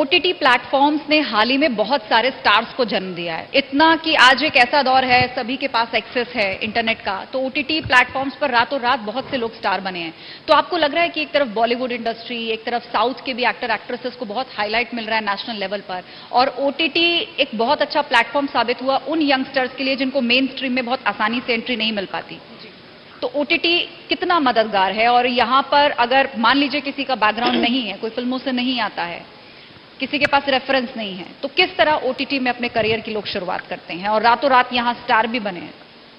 OTT platforms ने हाल ही में बहुत सारे स्टार्स को जन्म दिया है, इतना कि आज एक ऐसा दौर है सभी के पास एक्सेस है इंटरनेट का, तो ओटीटी प्लेटफॉर्म्स पर रातों रात बहुत से लोग स्टार बने हैं। तो आपको लग रहा है कि एक तरफ बॉलीवुड इंडस्ट्री, एक तरफ साउथ के भी एक्टर एक्ट्रेसेस को बहुत हाईलाइट मिल रहा है नेशनल लेवल पर, और ओटीटी एक बहुत अच्छा प्लेटफॉर्म साबित हुआ उन यंगस्टर्स के लिए जिनको मेन स्ट्रीम में बहुत आसानी से एंट्री नहीं मिल पाती। तो ओटीटी कितना मददगार है, और यहां पर अगर मान लीजिए किसी का बैकग्राउंड नहीं है, कोई फिल्मों से नहीं आता है, किसी के पास रेफरेंस नहीं है, तो किस तरह ओटीटी में अपने करियर की लोग शुरुआत करते हैं और रातों रात यहां स्टार भी बने हैं?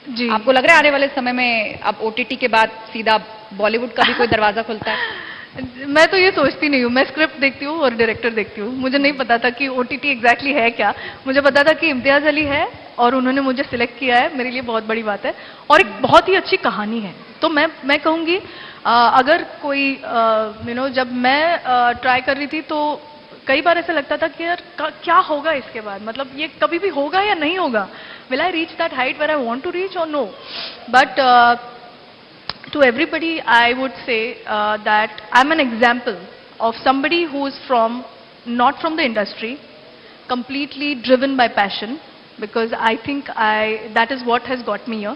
जी, आपको लग रहा है आने वाले समय में अब ओटीटी के बाद सीधा बॉलीवुड का भी कोई दरवाजा खुलता है? मैं तो ये सोचती नहीं हूँ। मैं स्क्रिप्ट देखती हूँ और डायरेक्टर देखती हूँ। मुझे नहीं पता था कि ओटीटी एग्जैक्टली है क्या। मुझे पता था कि इम्तियाज अली है और उन्होंने मुझे सिलेक्ट किया है, मेरे लिए बहुत बड़ी बात है, और एक बहुत ही अच्छी कहानी है। तो मैं कहूँगी अगर कोई जब मैं ट्राई कर रही थी तो कई बार ऐसा लगता था कि यार क्या होगा इसके बाद, मतलब ये कभी भी होगा या नहीं होगा, will I reach that height where I want to reach और no. But to everybody I would say that I'm an example of somebody who is not from the industry, completely driven by passion, because I think that is what has got me here,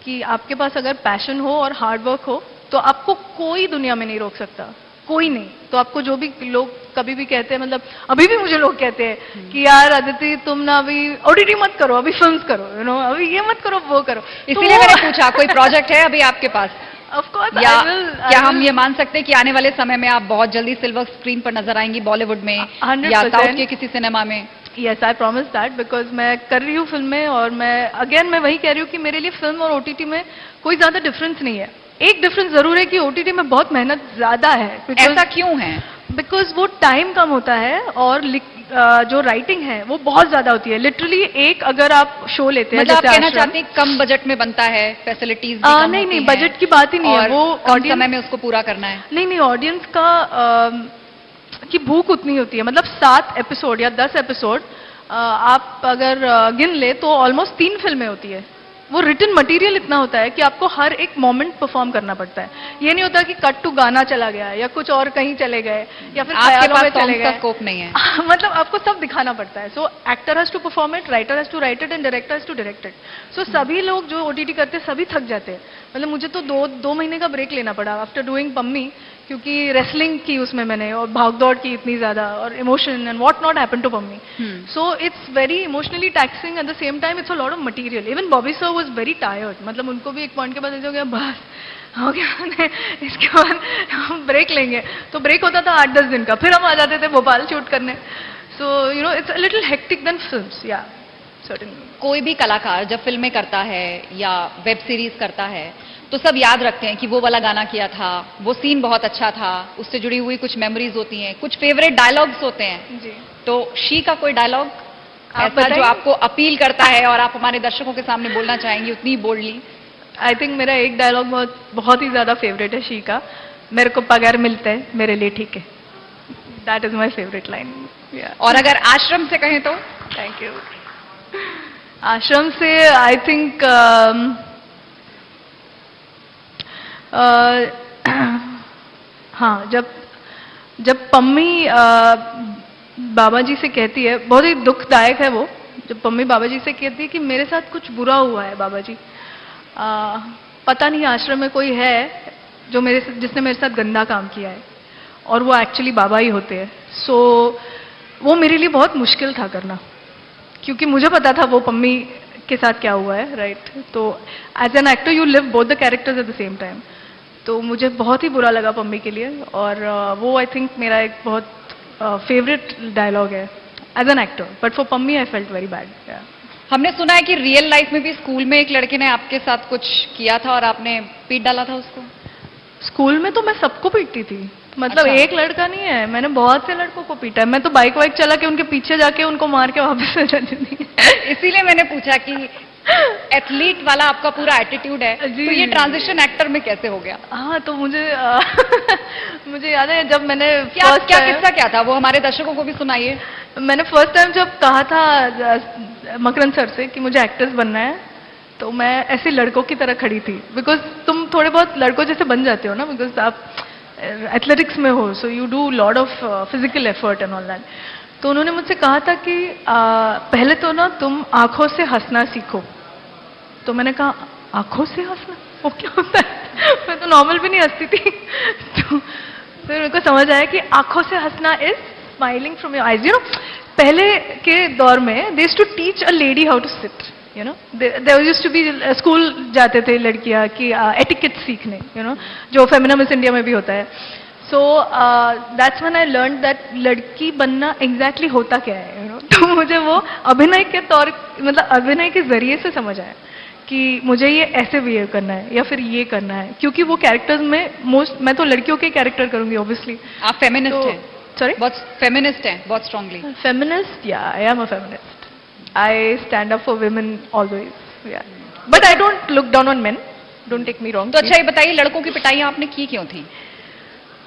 कि आपके पास अगर passion हो और hard work हो तो आपको कोई दुनिया में नहीं रोक सकता, कोई नहीं। तो आपको जो भी लोग कभी भी कहते हैं, मतलब अभी भी मुझे लोग कहते हैं कि यार अदिति तुम ना अभी ओटीटी मत करो, अभी फिल्म्स करो, अभी ये मत करो, वो करो। इसीलिए मैंने पूछा कोई प्रोजेक्ट है अभी आपके पास? Of course, या क्या I हम will, ये मान सकते हैं कि आने वाले समय में आप बहुत जल्दी सिल्वर स्क्रीन पर नजर आएंगी बॉलीवुड में 100%, या साउथ के किसी सिनेमा में? Yes I promise that, because मैं कर रही हूँ फिल्में, और मैं वही कह रही हूँ कि मेरे लिए फिल्म और ओटीटी में कोई ज्यादा डिफरेंस नहीं है। एक डिफरेंस जरूर है कि ओटीटी में बहुत मेहनत ज्यादा है। ऐसा क्यों है? बिकॉज वो टाइम कम होता है और जो राइटिंग है वो बहुत ज्यादा होती है। लिटरली एक अगर आप शो लेते हैं, मतलब आप जैसे कहना चाहते हैं कम बजट में बनता है, फैसिलिटीज भी कम नहीं होती नहीं, हैं, बजट की बात ही नहीं है, वो कम समय में उसको पूरा करना है। नहीं, ऑडियंस का की भूख उतनी होती है। मतलब 7 एपिसोड या 10 एपिसोड आप अगर गिन ले तो ऑलमोस्ट 3 फिल्में होती है। वो रिटन मटेरियल इतना होता है कि आपको हर एक मोमेंट परफॉर्म करना पड़ता है। ये नहीं होता कि कट टू गाना चला गया या कुछ और कहीं चले गए या फिर आपके ख्यालों में पास चले गए, स्कोप नहीं है। मतलब आपको सब दिखाना पड़ता है। So actor has to perform it, writer has to write it and director has to direct it. So सभी लोग जो ओटीटी करते हैं सभी थक जाते हैं। मतलब मुझे तो दो महीने का ब्रेक लेना पड़ा आफ्टर डूइंग पम्मी, क्योंकि रेसलिंग की उसमें मैंने, और भाग दौड़ की इतनी ज्यादा, और emotion and what not happen to Pammi. So it's very emotionally taxing, at the same time it's a lot of material. Even Bobby sir was very tired, मतलब उनको भी एक पॉइंट के बाद ऐसा हो गया बस हो गया, इसके बाद हम ब्रेक लेंगे। तो ब्रेक होता था 8-10 दिन का, फिर हम आ जाते थे भोपाल शूट करने। So it's a little hectic then films, yeah certainly. कोई भी कलाकार जब फिल्में करता है या वेब सीरीज करता है तो सब याद रखते हैं कि वो वाला गाना किया था, वो सीन बहुत अच्छा था, उससे जुड़ी हुई कुछ मेमोरीज होती हैं, कुछ फेवरेट डायलॉग्स होते हैं। जी, तो शी का कोई डायलॉग आप ऐसा जो आपको अपील करता है और आप हमारे दर्शकों के सामने बोलना चाहेंगी उतनी बोल्डली? आई थिंक मेरा एक डायलॉग बहुत ही ज्यादा फेवरेट है शी का, मेरे को पगार मिलता है मेरे लिए ठीक है। That is my favourite line. और अगर आश्रम से कहें तो? Thank you. आश्रम से आई थिंक हाँ, जब पम्मी बाबा जी से कहती है, बहुत ही दुखदायक है वो, जब पम्मी बाबा जी से कहती है कि मेरे साथ कुछ बुरा हुआ है बाबा जी, पता नहीं आश्रम में कोई है जिसने मेरे साथ गंदा काम किया है, और वो एक्चुअली बाबा ही होते हैं। सो वो मेरे लिए बहुत मुश्किल था करना, क्योंकि मुझे पता था वो पम्मी के साथ क्या हुआ है, राइट? तो as an actor you live both the characters at the same time. तो मुझे बहुत ही बुरा लगा पम्मी के लिए, और वो आई थिंक मेरा एक बहुत फेवरेट डायलॉग है as an actor, but for Pammi I felt very bad. हमने सुना है कि रियल लाइफ में भी स्कूल में एक लड़के ने आपके साथ कुछ किया था और आपने पीट डाला था उसको। स्कूल में तो मैं सबको पीटती थी, मतलब अच्छा। एक लड़का नहीं है, मैंने बहुत से लड़कों को पीटा है। मैं तो बाइक वाइक चला के उनके पीछे जाके उनको मार के वापस आ जाती थी। इसीलिए मैंने पूछा कि एथलीट वाला आपका पूरा एटीट्यूड है, जी, तो ये जी। ट्रांजिशन एक्टर में कैसे हो गया? हाँ, तो मुझे मुझे याद है जब मैंने क्या first क्या time- किस्सा क्या था, वो हमारे दर्शकों को भी सुनाइए। मैंने फर्स्ट टाइम जब कहा था मकरन सर से कि मुझे एक्ट्रेस बनना है, तो मैं ऐसे लड़कों की तरह खड़ी थी, बिकॉज तुम थोड़े बहुत लड़कों जैसे बन जाते हो ना, बिकॉज आप एथलेटिक्स में हो, so you do lot of physical effort and all that. तो उन्होंने मुझसे कहा था कि पहले तो ना तुम आंखों से हंसना सीखो। तो मैंने कहा आंखों से हंसना वो क्या होता है? मैं तो नॉर्मल भी नहीं हंसती थी। तो फिर मेरे को समझ आया कि आंखों से हंसना is smiling from your eyes. You know, पहले के दौर में they used to teach a lady how to sit, you know, there used to be, school जाते थे लड़कियां कि एटिकेट सीखने, यू नो, जो फेमिना मिस इंडिया में भी होता है। So that's when I learn that लड़की बनना एग्जैक्टली होता क्या है, यू नो। तो मुझे वो अभिनय के तौर, मतलब अभिनय के जरिए से समझ आया कि मुझे ये ऐसे बिहेव करना है या फिर ये करना है, क्योंकि वो कैरेक्टर्स में मोस्ट, मैं तो लड़कियों के कैरेक्टर करूंगी ऑब्वियसली। आप फेमिनिस्ट हैं? सॉरी, बहुत फेमिनिस्ट हैं, बहुत strongly. feminist, yeah, I am a feminist. I stand up for women always, yeah. But I don't look down on men. Don't take me wrong. तो अच्छा ये बताइए, लड़कों की पिटाइयां आपने की क्यों थी?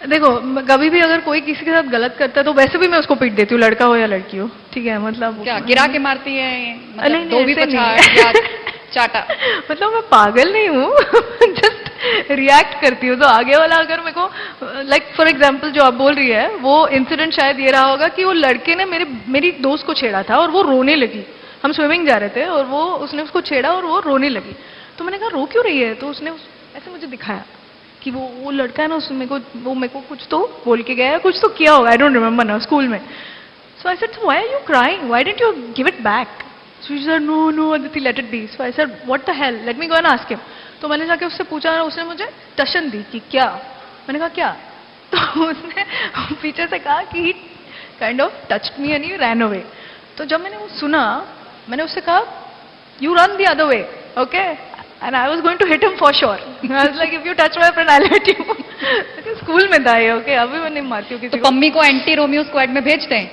देखो, कभी भी अगर कोई किसी के साथ गलत करता है तो वैसे भी मैं उसको पीट देती हूँ, लड़का हो या लड़की हो, ठीक है, मतलब क्या गिरा के मारती है? मतलब नहीं, दो भी ऐसे पछाड़ नहीं। या चाटा? मतलब मैं पागल नहीं हूँ, जस्ट रिएक्ट करती हूँ। तो आगे वाला अगर मेरे को, लाइक फॉर एग्जांपल जो आप बोल रही है, वो इंसिडेंट शायद ये रहा होगा कि वो लड़के ने मेरी दोस्त को छेड़ा था और वो रोने लगी। हम स्विमिंग जा रहे थे और उसने उसको छेड़ा और वो रोने लगी। तो मैंने कहा रो क्यों रही है? तो उसने ऐसे मुझे दिखाया कि वो लड़का है ना, उसने मेरे को कुछ तो बोल के गया है, कुछ तो किया होगा, आई डोंट रिमेम्बर ना, स्कूल में। So I said, why are you crying, why didn't you give it back? So she said, no, Aditi, let it be. So I said, what the hell? Let me go and ask him. तो मैंने जाके उससे पूछा, उसने मुझे टशन दी कि क्या? मैंने कहा क्या? तो उसने पीछे से कहा कि he kind of touched me and he ran away. तो जब मैंने वो सुना, मैंने उससे कहा, you run the other way, okay? And I was going to hit him for sure. I was like, if you touch my friend, I'll hit you. School में था ये, okay? अभी मैं नहीं मारती हूँ किसी तो को। पम्मी को एंटी रोमियो स्क्वाड में भेज दें?